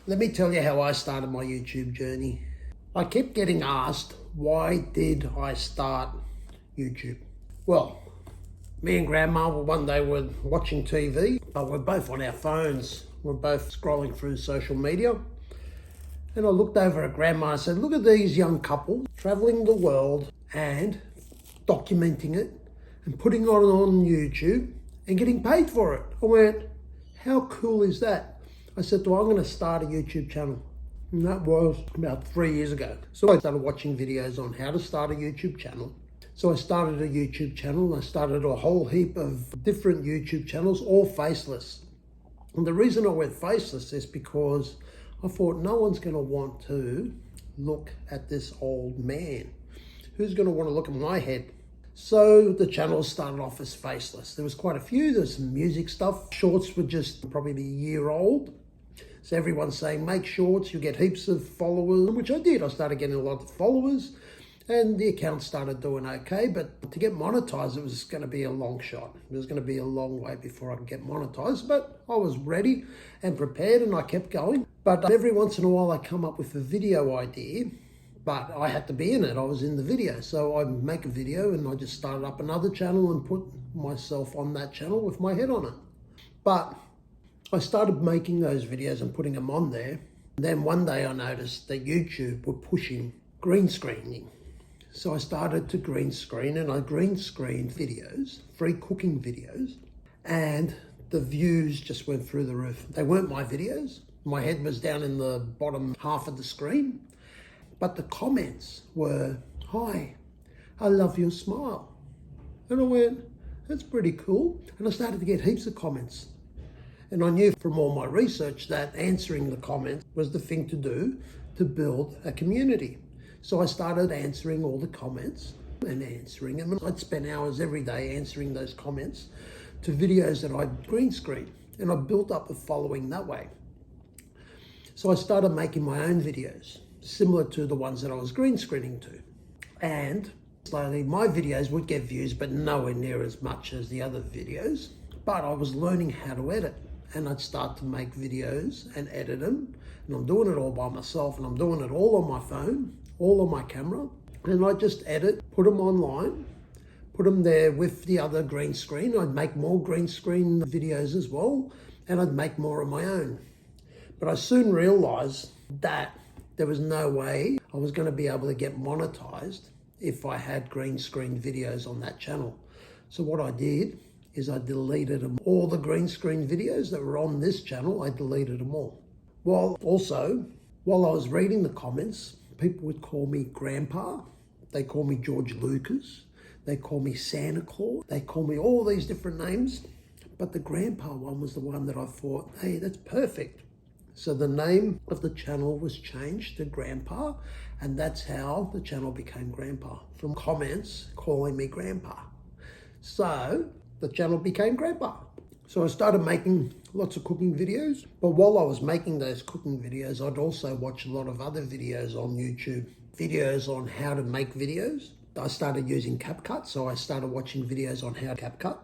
Let me tell you how I started my YouTube journey. I kept getting asked, why did I start YouTube? Well, me and Grandma one day were watching TV, but we're both on our phones. We're both scrolling through social media. And I looked over at Grandma and said, look at these young couples traveling the world and documenting it and putting it on YouTube and getting paid for it. I went, how cool is that? I said to her, I'm going to start a YouTube channel. And that was about 3 years ago. So I started watching videos on how to start a YouTube channel. So I started a YouTube channel. I started a whole heap of different YouTube channels, all faceless. And the reason I went faceless is because I thought no one's going to want to look at this old man. Who's going to want to look at my head? So the channel started off as faceless. There was quite a few. There's some music stuff. Shorts were just probably a year old. So everyone's saying, make shorts, you get heaps of followers, which I did. I started getting a lot of followers and the account started doing okay. But to get monetized, it was going to be a long shot. It was going to be a long way before I could get monetized. But I was ready and prepared and I kept going. But every once in a while I come up with a video idea, but I had to be in it. I was in the video. So I make a video and I just started up another channel and put myself on that channel with my head on it. But I started making those videos and putting them on there. And then one day I noticed that YouTube were pushing green screening. So I started to green screen and I green screened videos, free cooking videos, and the views just went through the roof. They weren't my videos. My head was down in the bottom half of the screen. But the comments were, hi, I love your smile. And I went, that's pretty cool. And I started to get heaps of comments. And I knew from all my research that answering the comments was the thing to do to build a community. So I started answering all the comments and answering them. And I'd spend hours every day answering those comments to videos that I'd green screen. And I built up a following that way. So I started making my own videos, similar to the ones that I was green screening to. And slowly my videos would get views, but nowhere near as much as the other videos. But I was learning how to edit. And I'd start to make videos and edit them. And I'm doing it all by myself and I'm doing it all on my phone, all on my camera. And I just edit, put them online, put them there with the other green screen. I'd make more green screen videos as well. And I'd make more of my own. But I soon realized that there was no way I was going to be able to get monetized if I had green screen videos on that channel. So what I did is I deleted them. All the green screen videos that were on this channel, I deleted them all. Well, also, while I was reading the comments, people would call me Grandpa. They call me George Lucas. They call me Santa Claus. They call me all these different names. But the Grandpa one was the one that I thought, hey, that's perfect. So the name of the channel was changed to Grandpa, and that's how the channel became Grandpa, from comments calling me Grandpa. So the channel became Grandpa. So I started making lots of cooking videos. But while I was making those cooking videos, I'd also watch a lot of other videos on YouTube. Videos on how to make videos. I started using CapCut, so I started watching videos on how to CapCut.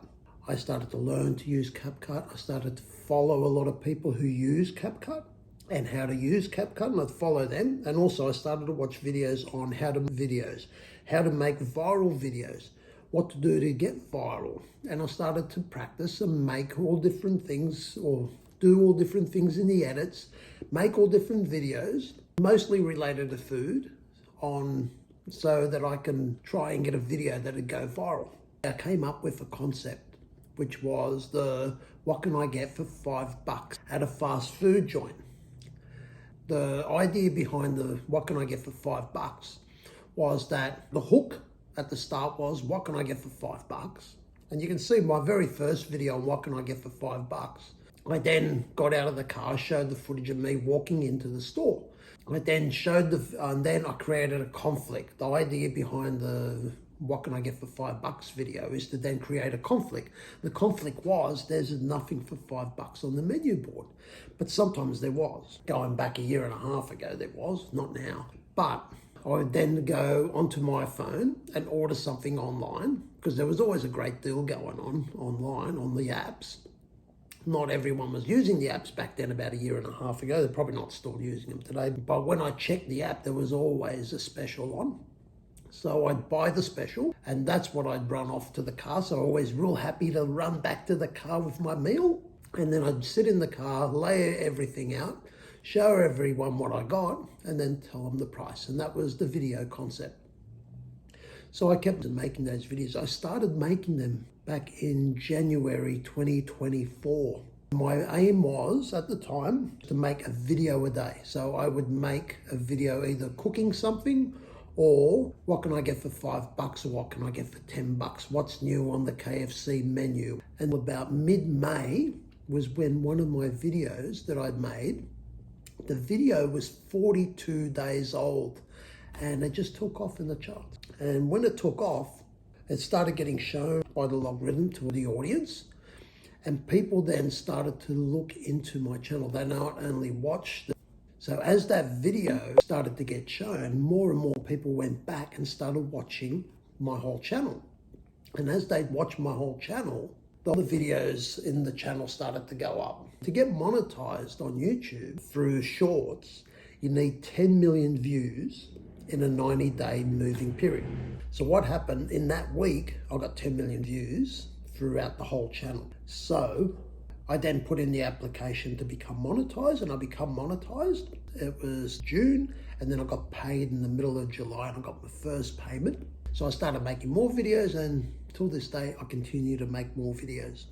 I started to learn to use CapCut. I started to follow a lot of people who use CapCut and how to use CapCut, and I'd follow them. And also I started to watch videos on how to make videos, how to make viral videos, what to do to get viral. And I started to practice and make all different things, or do all different things in the edits, make all different videos, mostly related to food, so that I can try and get a video that'd go viral. I came up with a concept, which was what can I get for $5 at a fast food joint? The idea behind the what can I get for $5 was that the hook at the start was, what can I get for $5? And you can see my very first video on what can I get for $5. I then got out of the car, showed the footage of me walking into the store. I then and then I created a conflict. The idea behind the what can I get for $5 video is to then create a conflict. The conflict was there's nothing for $5 on the menu board, but sometimes there was. Going back a year and a half ago, there was, not now. But I would then go onto my phone and order something online, because there was always a great deal going on online on the apps. Not everyone was using the apps back then about a year and a half ago. They're probably not still using them today. But when I checked the app, there was always a special on. So I'd buy the special, and that's what I'd run off to the car. So always real happy to run back to the car with my meal. And then I'd sit in the car, lay everything out, show everyone what I got, and then tell them the price. And that was the video concept. So I kept making those videos. I started making them back in January 2024. My aim was, at the time, to make a video a day. So I would make a video either cooking something, or what can I get for $5, or what can I get for $10? What's new on the KFC menu? And about mid-May was when one of my videos that I'd made, the video was 42 days old, and it just took off in the charts. And when it took off, it started getting shown by the logarithm to the audience, and people then started to look into my channel. They not only watched it. So as that video started to get shown, more and more people went back and started watching my whole channel. And as they'd watch my whole channel, the videos in the channel started to go up. To get monetized on YouTube through shorts, you need 10 million views in a 90-day moving period. So what happened in that week, I got 10 million views throughout the whole channel. So I then put in the application to become monetized, and I become monetized. It was June, and then I got paid in the middle of July, and I got my first payment. So I started making more videos, and till this day, I continue to make more videos.